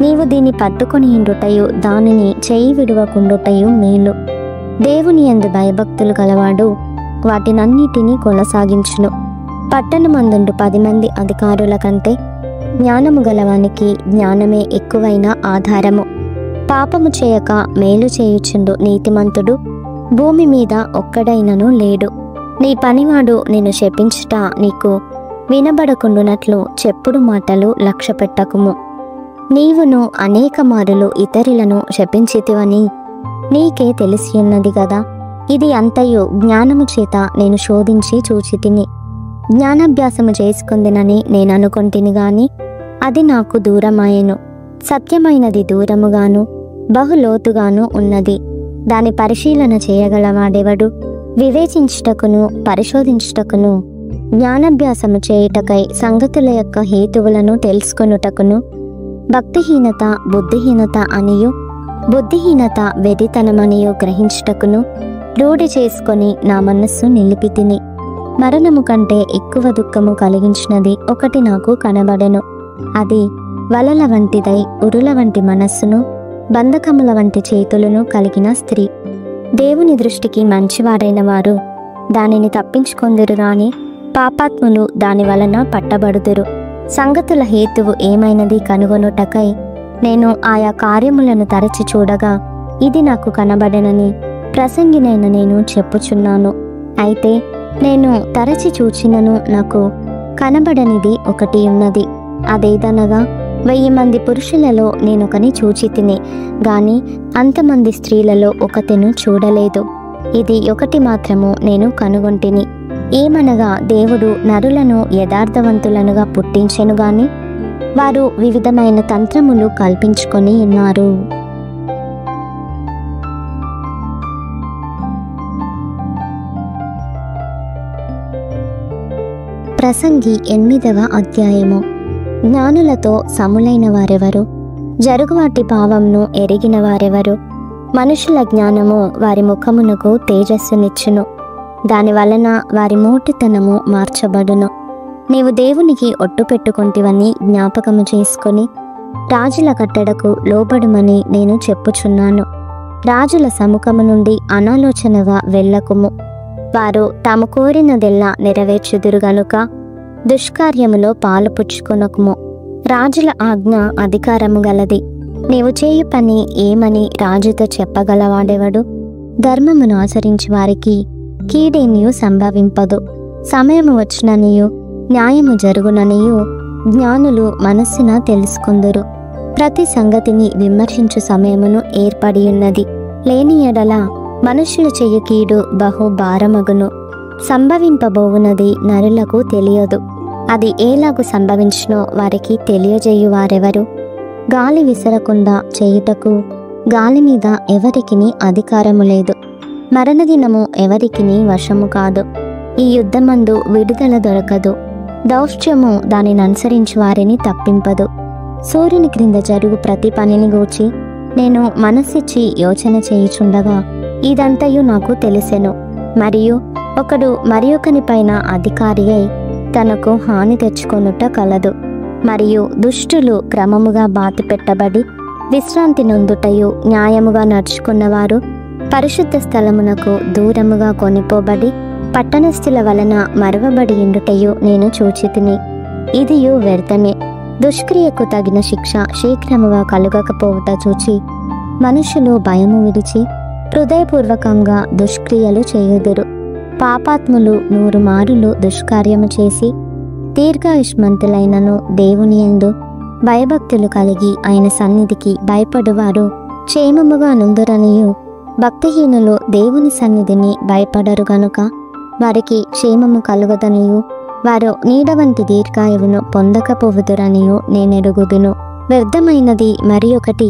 నీవు దీన్ని పట్టుకొని ఉండుటయు దానిని చేయి విడువకుండుటయు మేలు. దేవుని యందు భయభక్తులు గలవాడు వాటినన్నిటినీ కొనసాగించును. పట్టణమందుండు 10 మంది అధికారుల కంటే జ్ఞానము గలవానికి జ్ఞానమే ఎక్కువైన ఆధారము. పాపము చేయక మేలు చేయుచుండు నీతిమంతుడు భూమి మీద ఒక్కడైనను లేడు. నీ పనివాడు నిన్ను శపించుట నీకు వినబడకుండునట్లు చెప్పుడు మాటలు లక్ష్యపెట్టకుము. నీవును అనేక మారులు ఇతరులను శపించితివని నీకే తెలిసి ఉన్నది గదా. ఇది అంతయు జ్ఞానము చేత నేను శోధించి చూచితిని. జ్ఞానాభ్యాసము చేసుకుందినని నేను అనుకొంటిని గాని అది నాకు దూరమాయెను. సత్యమైనది దూరముగాను బహులోతుగాను ఉన్నది. దాని పరిశీలన చేయగలవాడెవడు? వివేచించుటకును పరిశోధించుటకును జ్ఞానాభ్యాసము చేయుటకై సంగతుల యొక్క హేతువులను తెలుసుకొనుటకును భక్తిహీనత బుద్ధిహీనత అనియు బుద్ధిహీనత వెర్రితనమనియు గ్రహించుటకును రూఢి చేసుకొని నా మనస్సు నిలిపితిని. మరణము కంటే ఎక్కువ దుఃఖము కలిగించినది ఒకటి నాకు కనబడెను. అది వలల వంటిదై ఉరుల వంటి మనస్సును బంధకముల వంటి చేతులను కలిగిన స్త్రీ. దేవుని దృష్టికి మంచివారైన వారు దానిని తప్పించుకొందురు గాని పాపాత్ములు దాని వలన పట్టబడుదురు. సంగతుల హేతువు ఏమైనది కనుగొనుటకై నేను ఆయా కార్యములను తరచి చూడగా ఇది నాకు కనబడనని ప్రసంగినైన నేను చెప్పుచున్నాను. అయితే నేను తరచి చూచినను నాకు కనబడనిది ఒకటి ఉన్నది. అదేదనగా 1000 మంది పురుషులలో నేనొకని చూచితిని గాని అంతమంది స్త్రీలలో ఒకతెను చూడలేదు. ఇది ఒకటి మాత్రము నేను కనుగొంటిని. ఏమనగా దేవుడు నరులను యథార్థవంతులనుగా పుట్టించెను గాని వారు వివిధమైన తంత్రములు కల్పించుకొని ఉన్నారు. ప్రసంగి 8వ అధ్యాయము. జ్ఞానులతో సములైన వారెవరు? జరుగువాటి భావంను ఎరిగిన వారెవరు? మనుషుల జ్ఞానము వారి ముఖమునకు తేజస్సునిచ్చును, దాని వలన వారి మోటితనము మార్చబడును. నీవు దేవునికి ఒట్టు పెట్టుకొంటివని జ్ఞాపకము చేసుకొని రాజుల కట్టడకు లోబడుమని నేను చెప్పుచున్నాను. రాజుల సముఖము నుండి అనాలోచనగా వెళ్ళకుము. వారు తాము కోరినదెల్లా నెరవేర్చుదురు గనుక దుష్కార్యములో పాలుపుచ్చుకొనకుము. రాజుల ఆజ్ఞ అధికారము గలది. నీవు చేయు పని ఏమని రాజుతో చెప్పగలవాడెవడు? ధర్మమును ఆచరించి వారికి కీడేమియు సంభవింపదు. సమయము వచ్చిననియు న్యాయము జరుగుననియు జ్ఞానులు మనస్సున తెలుసుకొందురు. ప్రతి సంగతిని విమర్శించు సమయమును ఏర్పడి ఉన్నది. లేని ఎడల మనుష్యులు చెయ్యి కీడు బహు భారమగును. సంభవింపబోవునది నరులకు తెలియదు. అది ఏలాగు సంభవించునో వారికి తెలియజేయువారెవరు? గాలి విసరకుండా చేయుటకు గాలి మీద ఎవరికిని అధికారము లేదు. మరణదినము ఎవరికిని వశము కాదు. ఈ యుద్ధమందు విడుదల దొరకదు. దౌష్ట్యము దానిని అనుసరించి వారిని తప్పింపదు. సూర్యుని క్రింద జరుగు ప్రతి పనిని గూర్చి నేను మనస్సిచ్చి యోచన చేయుచుండగా ఇదంతయు నాకు తెలిసెను. మరియు ఒకడు మరియొకని పైన అధికారి అయి తనకు హాని తెచ్చుకొనుట కలదు. మరియు దుష్టులు క్రమముగా బాతి పెట్టబడి విశ్రాంతి నొందుటయు న్యాయముగా నడుచుకున్నవారు పరిశుద్ధ స్థలమునకు దూరముగా కొనిపోబడి పట్టణస్థుల వలన మరువబడి ఉండుటయు నేను చూచితిని. ఇదియు వ్యర్థమే. దుష్క్రియకు తగిన శిక్ష శీఘ్రముగా కలుగకపోవుట చూచి మనుషులు భయము విడిచి హృదయపూర్వకంగా దుష్క్రియలు చేయుదురు. పాపాత్ములు 100 మారులు దుష్కార్యము చేసి దీర్ఘాయుష్మంతులైనను దేవుని యందు భయభక్తులు కలిగి ఆయన సన్నిధికి భయపడువారు క్షేమముగా నుందురనియు భక్తిహీనులు దేవుని సన్నిధిని భయపడరు గనుక వారికి క్షేమము కలుగదనియు వారు నీడ వంటి దీర్ఘాయువును పొందకపోవుదురనియు నేనెరుగుదును. వ్యర్థమైనది మరి ఒకటి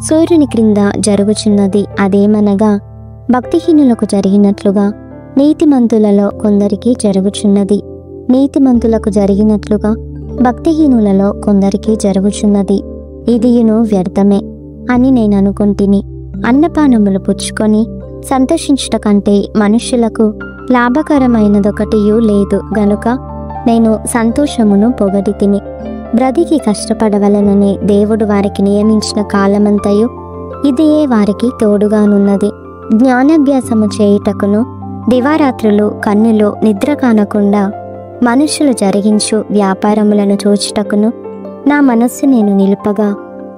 సూర్యుని క్రింద జరుగుచున్నది. అదేమనగా భక్తిహీనులకు జరిగినట్లుగా నీతిమంతులలో కొందరికి జరుగుచున్నది. నీతిమంతులకు జరిగినట్లుగా భక్తిహీనులలో కొందరికి జరుగుచున్నది. ఇదియును వ్యర్థమే అని నేను అనుకొంటిని. అన్నపానములు పుచ్చుకొని సంతోషించుట కంటే మనుష్యులకు లాభకరమైనదొకటియూ లేదు గనుక నేను సంతోషమును పొగడితిని. బ్రతికి కష్టపడవలనని దేవుడు వారికి నియమించిన కాలమంతయు ఇదియే వారికి తోడుగానున్నది. జ్ఞానాభ్యాసము చేయుటకును దివారాత్రులు కన్నులు నిద్ర కానకుండా మనుషులు జరిగించు వ్యాపారములను చూచుటకును నా మనస్సు నేను నిలుపగా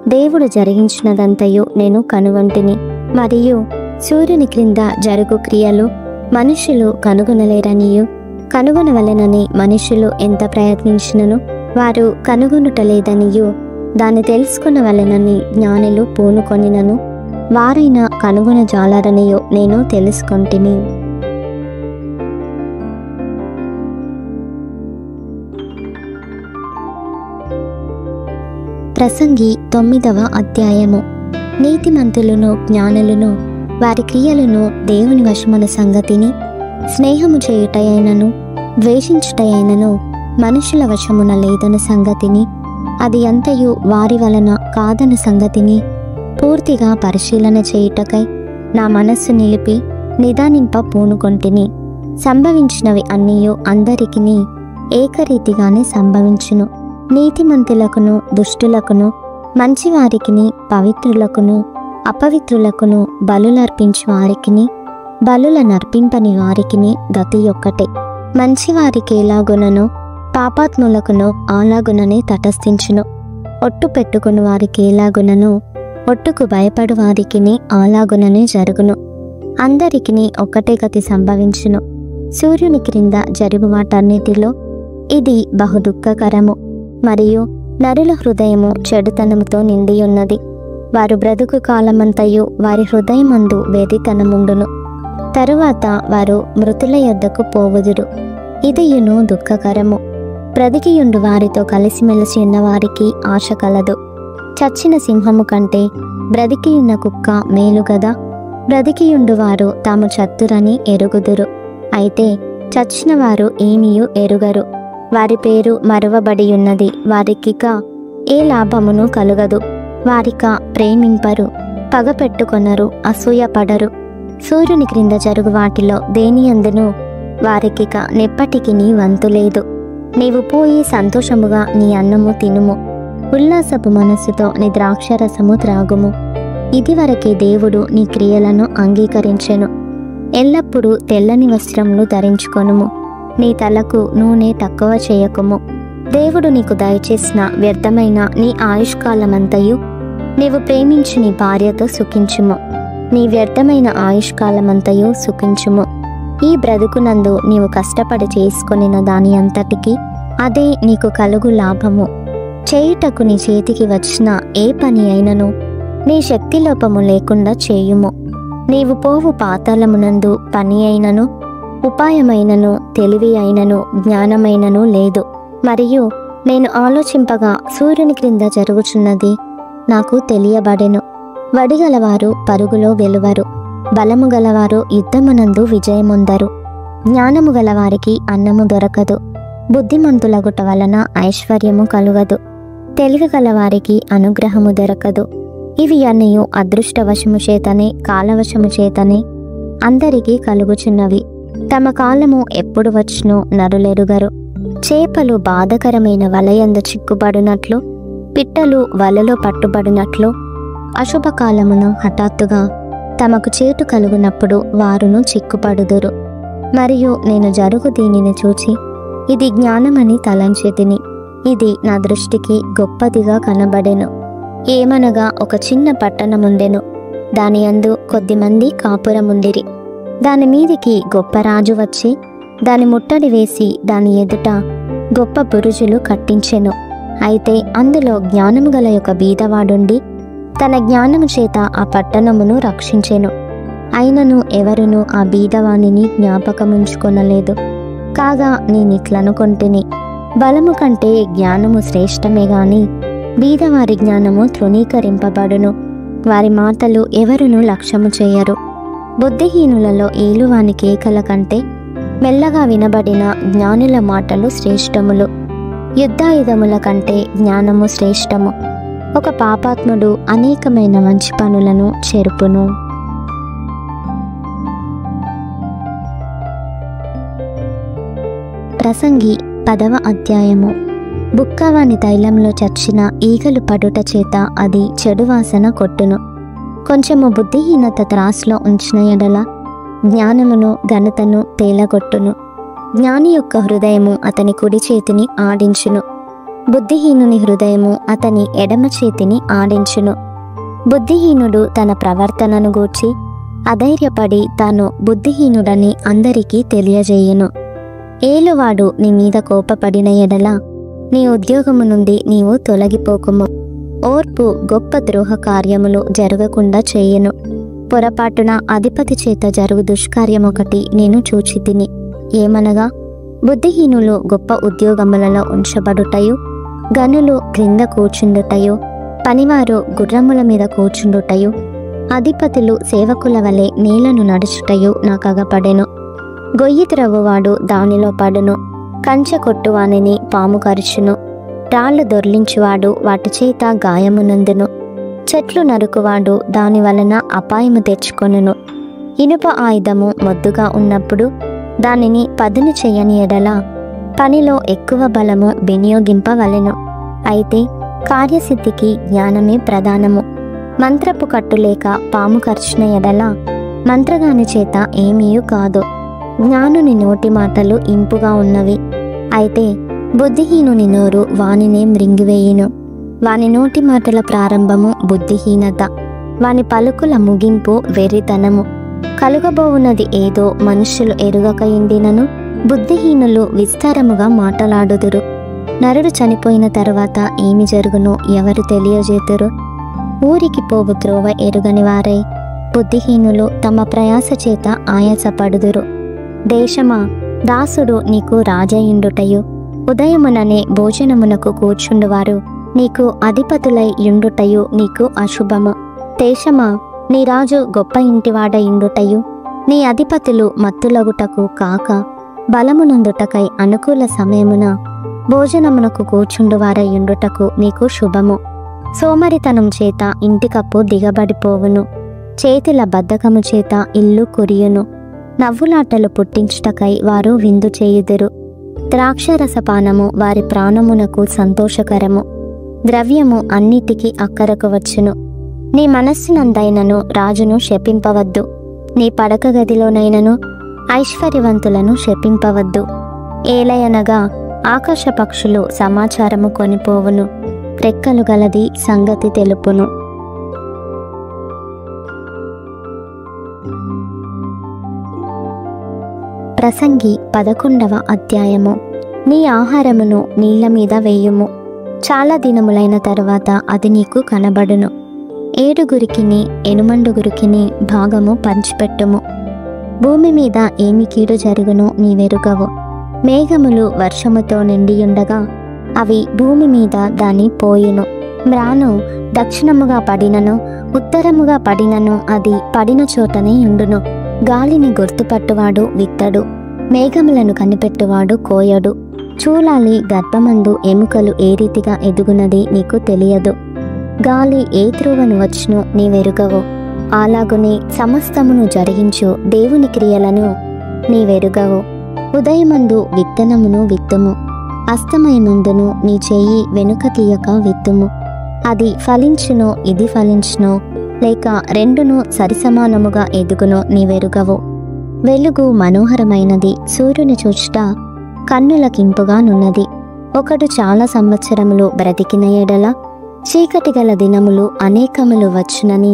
దేవుడు జరిగించినదంతయు నేను కనుగొంటిని. మరియు సూర్యుని క్రింద జరుగు క్రియలు మనుషులు కనుగొనలేరనియు, కనుగొనవలెనని మనుషులు ఎంత ప్రయత్నించినను వారు కనుగొనుటలేదనియు, దాన్ని తెలుసుకొనవలెనని జ్ఞానులు పూనుకొనినను వారైనా కనుగొనజాలరనియు నేను తెలుసుకొంటిని. ప్రసంగి 9వ అధ్యాయము. నీతిమంతులను జ్ఞానులను వారి క్రియలను దేవుని వశమున సంగతిని, స్నేహము చేయుటయైనను ద్వేషించుటయైనను మనుషుల వశమున లేదను సంగతిని, అది అంతయు వారి వలన కాదను సంగతిని పూర్తిగా పరిశీలన చేయుటకై నా మనస్సు నిలిపి నిదానింప పూనుకొంటిని. సంభవించినవి అన్నీయు అందరికిని ఏకరీతిగానే సంభవించును. నీతిమంతులకును దుష్టులకును, మంచివారికిని పవిత్రులకును అపవిత్రులకును, బలులర్పించు వారికిని బలులనర్పింపని వారికిని గతి ఒక్కటే. మంచివారికి ఎలాగుననో పాపాత్ములకును అలాగుననే తటస్థించును. ఒట్టు పెట్టుకుని వారికి ఎలాగునను ఒట్టుకు భయపడు వారికిని అలాగుననే జరుగును. అందరికిని ఒక్కటే గతి సంభవించును. సూర్యుని క్రింద జరుగు వాటన్నిటిలో ఇది బహు దుఃఖకరము. మరియు నరుల హృదయము చెడుతనముతో నిండి ఉన్నది. వారు బ్రతుకు కాలమంతయు వారి హృదయమందు వేదితనముండును. తరువాత వారు మృతుల యొద్దకు పోవుదురు. ఇదియును దుఃఖకరము. బ్రతికియుండు వారితో కలిసిమెలిసి ఉన్న వారికి ఆశ కలదు. చచ్చిన సింహము కంటే బ్రతికియున్న కుక్క మేలు గదా. బ్రతికియుండు వారు తాము చత్తురని ఎరుగుదురు, అయితే చచ్చిన వారు ఏమీయు ఎరుగరు. వారి పేరు మరువబడి ఉన్నది. వారికిక ఏ లాభమును కలుగదు. వారిక ప్రేమింపరు, పగ పెట్టుకొనరు, అసూయపడరు. సూర్యుని క్రింద జరుగు వాటిలో దేనియందును వారికిక నెప్పటికిని వంతు లేదు. నీవు పోయి సంతోషముగా నీ అన్నము తినుము, ఉల్లాసపు మనస్సుతో నీ ద్రాక్షరసము త్రాగుము. ఇదివరకే దేవుడు నీ క్రియలను అంగీకరించెను. ఎల్లప్పుడూ తెల్లని వస్త్రములు ధరించుకొనుము, నీ తలకు నూనె తక్కువ చేయకుము. దేవుడు నీకు దయచేసిన వ్యర్థమైన నీ ఆయుష్కాలమంతయు నీవు ప్రేమించు నీ భార్యతో సుఖించుము. నీ వ్యర్థమైన ఆయుష్కాలమంతయు సుఖించుము. ఈ బ్రతుకునందు నీవు కష్టపడి చేసుకొనిన దాని అంతటికి అదే నీకు కలుగు లాభము. చేయుటకు నీ చేతికి వచ్చిన ఏ పని అయినను నీ శక్తిలోపము లేకుండా చేయుము. నీవు పోవు పాతాళమునందు పని అయినను, ఉపాయమైనను, తెలివి అయినను, జ్ఞానమైనను లేదు. మరియు నేను ఆలోచింపగా సూర్యుని క్రింద జరుగుచున్నది నాకు తెలియబడెను. వడిగలవారు పరుగులో గెలువరు, బలము గలవారు యుద్ధమునందు విజయముందరు. జ్ఞానము గలవారికి అన్నము దొరకదు, బుద్ధిమంతులగుట వలన ఐశ్వర్యము కలుగదు. తెలివి గలవారికి అనుగ్రహము దొరకదు. ఇవి అన్నయు అదృష్టవశము చేతనే కాలవశము చేతనే అందరికీ కలుగుచున్నవి. తమ కాలము ఎప్పుడు వచ్చునో నరులెరుగరు. చేపలు బాధకరమైన వలయందు చిక్కుబడినట్లు, పిట్టలు వలలో పట్టుబడినట్లు అశుభకాలమును హఠాత్తుగా తమకు చేటు కలుగునప్పుడు వారును చిక్కుపడుదురు. మరియు నేను జరుగు దీనిని చూచి ఇది జ్ఞానమని తలంచెతిని. ఇది నా దృష్టికి గొప్పదిగా కనబడెను. ఏమనగా ఒక చిన్న పట్టణముండెను. దాని యందు కొద్దిమంది కాపురముండిరి. దాని మీదికి గొప్ప రాజు వచ్చి దాని ముట్టడి వేసి దాని ఎదుట గొప్ప బురుజులు కట్టించెను. అయితే అందులో జ్ఞానము గల ఒక బీదవాడుండి తన జ్ఞానము చేత ఆ పట్టణమును రక్షించెను. అయినను ఎవరునూ ఆ బీదవాణిని జ్ఞాపకముంచుకొనలేదు. కాగా నేనిట్లనుకొంటిని, బలము కంటే జ్ఞానము శ్రేష్టమే గాని బీదవారి జ్ఞానము తృణీకరింపబడును. వారి మాటలు ఎవరునూ లక్ష్యము చేయరు. బుద్ధిహీనులలో ఏలువాని కేకల కంటే మెల్లగా వినబడిన జ్ఞానుల మాటలు శ్రేష్టములు. యుద్ధాయుధముల కంటే జ్ఞానము శ్రేష్టము. ఒక పాపాత్ముడు అనేకమైన మంచి పనులను చెరుపును. ప్రసంగి 10వ అధ్యాయము. బుక్కవాని తైలంలో చచ్చిన ఈగలు పడుట చేత అది చెడు వాసన కొట్టును. కొంచెము బుద్ధిహీనత త్రాసులో ఉంచిన ఎడల జ్ఞానమును ఘనతను తేలగొట్టును. జ్ఞాని యొక్క హృదయము అతని కుడి చేతిని ఆడించును. బుద్ధిహీనుని హృదయము అతని ఎడమ చేతిని ఆడించును. బుద్ధిహీనుడు తన ప్రవర్తనను గూర్చి అధైర్యపడి తాను బుద్ధిహీనుడని అందరికీ తెలియజేయును. ఏలువాడు నీ మీద కోపపడిన ఎడల నీ ఉద్యోగము నుండి నీవు తొలగిపోకుము. ఓర్పు గొప్ప ద్రోహ కార్యములు జరగకుండా చేయును. పొరపాటున అధిపతి చేత జరుగు దుష్కార్యమొకటి నేను చూచితిని. ఏమనగా, బుద్ధిహీనులు గొప్ప ఉద్యోగములలో ఉంచబడుటయు, గనులు క్రింద కూర్చుండుటయు, పనివారు గుర్రముల మీద కూర్చుండుటయు, అధిపతులు సేవకుల వలె నేలను నడుచుటయు నాకగపడెను. గొయ్యి త్రవ్వువాడు దానిలో పడును, కంచె కొట్టువానిని పాము కరుచును, రాళ్లు దొర్లించువాడు వాటి చేత గాయమునందును, చెట్లు నరుకువాడు దాని వలన అపాయము తెచ్చుకొనును. ఇనుప ఆయుధము మొద్దుగా ఉన్నప్పుడు దానిని పదును చెయ్యని ఎడల పనిలో ఎక్కువ బలము వినియోగింపవలెను. అయితే కార్యసిద్ధికి జ్ఞానమే ప్రధానము. మంత్రపు కట్టు లేక పాము కర్చిన ఎడల మంత్రగాని చేత ఏమీయూ కాదు. జ్ఞానుని నోటి మాటలు ఇంపుగా ఉన్నవి, అయితే బుద్ధిహీనుని నోరు వానినే మృంగివేయును. వాని నోటి మాటల ప్రారంభము బుద్ధిహీనత, వాని పలుకుల ముగింపు వెర్రితనము. కలుగబోవున్నది ఏదో మనుష్యులు ఎరుగకయుండినను బుద్ధిహీనులు విస్తారముగా మాటలాడుదురు. నరుడు చనిపోయిన తరువాత ఏమి జరుగునో ఎవరు తెలియజేతురు? ఊరికి పోవు త్రోవ ఎరుగని వారై బుద్ధిహీనులు తమ ప్రయాస చేత ఆయాసపడుదురు. దేశమా, దాసుడు నీకు రాజయుండుటయు, ఉదయముననే భోజనమునకు కూర్చుండువారు నీకు అధిపతులై యుండుటయు నీకు అశుభము. దేశమా, నీ రాజు గొప్ప ఇంటివాడయుండుటయు, నీ అధిపతులు మత్తులగుటకు కాక బలమునందుటకై అనుకూల సమయమున భోజనమునకు కూర్చుండువారయుండుటకు నీకు శుభము. సోమరితనం చేత ఇంటికప్పు దిగబడిపోవును, చేతుల బద్ధకము చేత ఇల్లు కురియును. నవ్వులాటలు పుట్టించుటకై వారు విందు చేయుదురు. ద్రాక్షరసపానము వారి ప్రాణమునకు సంతోషకరము, ద్రవ్యము అన్నిటికీ అక్కరకు వచ్చును. నీ మనస్సునందైనను రాజును శపింపవద్దు, నీ పడక గదిలోనైనను ఐశ్వర్యవంతులను శపింపవద్దు. ఏలయనగా ఆకాశ పక్షులు సమాచారము కొనిపోవును, రెక్కలు గలది సంగతి తెలుపును. ప్రసంగి 11వ అధ్యాయము. నీ ఆహారమును నీళ్ల మీద వేయుము, చాలా దినములైన తరువాత అది నీకు కనబడును. 7 8 భాగము పంచిపెట్టుము. భూమి మీద ఏమి కీడు జరుగునో నీవెరుగవు. మేఘములు వర్షముతో నిండియుండగా అవి భూమి మీద దాని పోయును. మ్రాను దక్షిణముగా పడినను ఉత్తరముగా పడినను అది పడిన చోటనే ఉండును. గాలిని గుర్తుపట్టువాడు విత్తడు, మేఘములను కనిపెట్టువాడు కోయడు. చూలాలి గర్భమందు ఎముకలు ఏ రీతిగా ఎదుగునది నీకు తెలియదు. గాలి ఏ త్రోవను వచ్చును నీవెరుగవు. అలాగునే సమస్తమును జరిగించు దేవుని క్రియలను నీవెరుగవు. ఉదయమందు విత్తనమును విత్తుము, అస్తమయమందును నీ చెయ్యి వెనుక తీయక విత్తుము. అది ఫలించునో ఇది ఫలించునో లేక రెండును సరిసమానముగా ఎదుగునో నీవెరుగవు. వెలుగు మనోహరమైనది, సూర్యుని చూచుట కన్నులకింపుగానున్నది. ఒకడు చాలా సంవత్సరములు బ్రతికిన ఎడల చీకటి గల దినములు అనేకములు వచ్చునని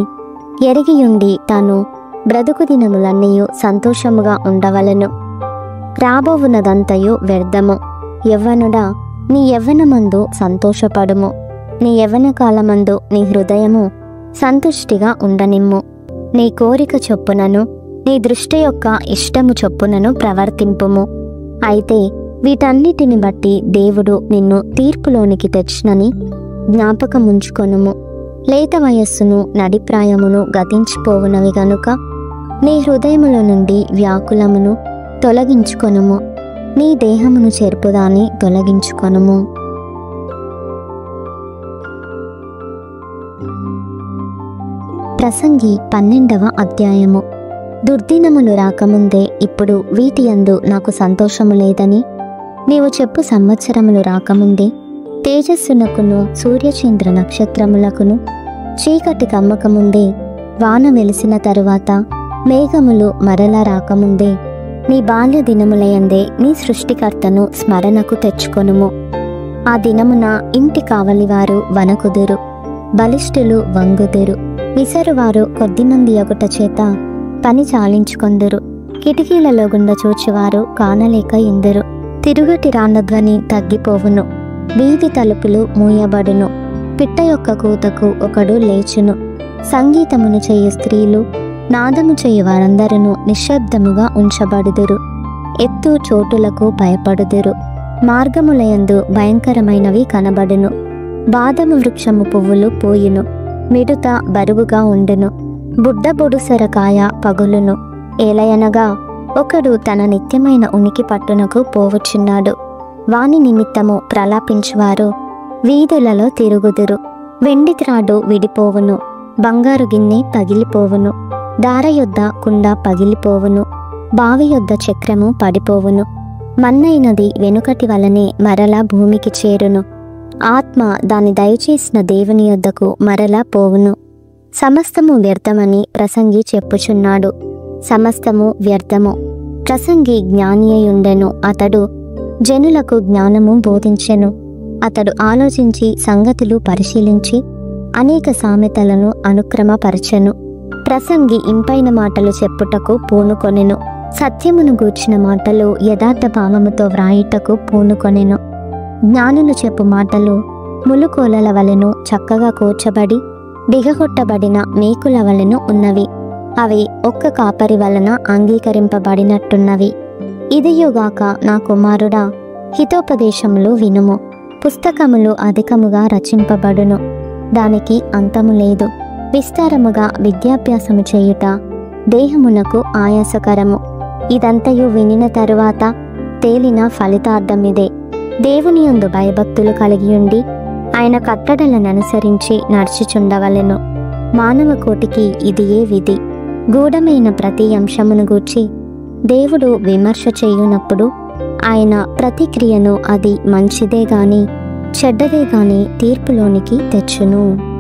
ఎరిగియుండి తాను బ్రతుకు దినములన్నీయు సంతోషముగా ఉండవలెను. రాబోవున్నదంతయు వ్యర్థము. యవ్వనుడా, నీ యవ్వనమందు సంతోషపడుము, నీ యవ్వన కాలమందు నీ హృదయము సంతుష్టిగా ఉండనిమ్ము. నీ కోరిక చొప్పునను నీ దృష్టి యొక్క ఇష్టము చొప్పునను ప్రవర్తింపుము. అయితే వీటన్నిటిని బట్టి దేవుడు నిన్ను తీర్పులోనికి తెచ్చినని జ్ఞాపకముంచుకొనుము. లేత వయస్సును నడిప్రాయమును గతించిపోవునవి గనుక నీ హృదయములో నుండి వ్యాకులమును తొలగించుకొనుము, నీ దేహమును చెరుపుదాన్ని తొలగించుకొనుము. ప్రసంగి 12వ అధ్యాయము. దుర్దినములు రాకముందే ఇప్పుడు వీటి యందు నాకు సంతోషము లేదని నీవు చెప్పు సంవత్సరములు రాకముందే తేజస్సునకును సూర్యచంద్ర నక్షత్రములకును చీకటి కమ్మకముందే వాన వెలిసిన తరువాత మేఘములు మరలా రాకముందే నీ బాల్య దినములయందే నీ సృష్టికర్తను స్మరణకు తెచ్చుకొనుము. ఆ దినమున ఇంటి కావలివారు వనకుదురు, బలిష్ఠులు వంగుదురు, విసరువారు కొద్దిమంది ఒకట చేత పని చాలించుకొందురు. కిటికీలలో గుండా చూచువారు కానలేక ఇందురు. తిరుగటి రాండ్రధ్వని తగ్గిపోవును, వీధి తలుపులు మూయబడును. పిట్ట యొక్క కూతకు ఒకడు లేచును. సంగీతమును చేయు స్త్రీలు, నాదము చేయు వారందరూ నిశ్శబ్దముగా ఉంచబడుదురు. ఎత్తు చోటులకు భయపడుదురు. మార్గములయందు భయంకరమైనవి కనబడును. బాదము వృక్షము పువ్వులు పోయును, మిడుత బరువుగా ఉండును. బుడ్డ బొడుసరకాయ పగులును. ఏలయనగా ఒకడు తన నిత్యమైన ఉనికి పట్టునకు పోవచ్చున్నాడు. వాని నిమిత్తము ప్రలాపించువారు వీధులలో తిరుగుదురు. వెండి త్రాడు విడిపోవును, బంగారు గిన్నె పగిలిపోవును. దార యొద్ద కుండ పగిలిపోవును, బావి యొద్ద చక్రము పడిపోవును. మన్నైనది వెనుకటి వలనే మరలా భూమికి చేరును. ఆత్మ దాని దయచేసిన దేవుని యొద్దకు మరలా పోవును. సమస్తము వ్యర్థమని ప్రసంగి చెప్పుచున్నాడు. సమస్తము వ్యర్థము. ప్రసంగి జ్ఞాని అయి ఉండెను. అతడు జనులకు జ్ఞానము బోధించెను. అతడు ఆలోచించి సంగతులు పరిశీలించి అనేక సామెతలను అనుక్రమపరచెను. ప్రసంగి ఇంపైన మాటలు చెప్పుటకు పూనుకొనెను. సత్యమును గూర్చిన మాటలు యథార్థ భావముతో వ్రాయుటకు పూనుకొనెను. జ్ఞానులు చెప్పు మాటలు ములుకోలల వలెను చక్కగా కూర్చబడి దిగగొట్టబడిన మేకుల వలెను ఉన్నవి. అవి ఒక్క కాపరి వలన అంగీకరింపబడినట్టున్నవి. ఇదియుగాక నా కుమారుడా, హితోపదేశములు వినుము. పుస్తకములు అధికముగా రచింపబడును, దానికి అంతము లేదు. విస్తారముగా విద్యాభ్యాసము చేయుట దేహమునకు ఆయాసకరము. ఇదంతయు వినిన తరువాత తేలిన ఫలితార్థమిదే. దేవుని యందు భయభక్తులు కలిగియుండి ఆయన కట్టడలను అనుసరించి నడుచుచుండవలెను. మానవ కోటికి ఇదియే విధి. గూఢమైన ప్రతి అంశమును గూర్చి దేవుడు విమర్శ చేయునప్పుడు ఆయన ప్రతిక్రియను అది మంచిదే గాని చెడ్డదే గాని తీర్పులోనికి తెచ్చును.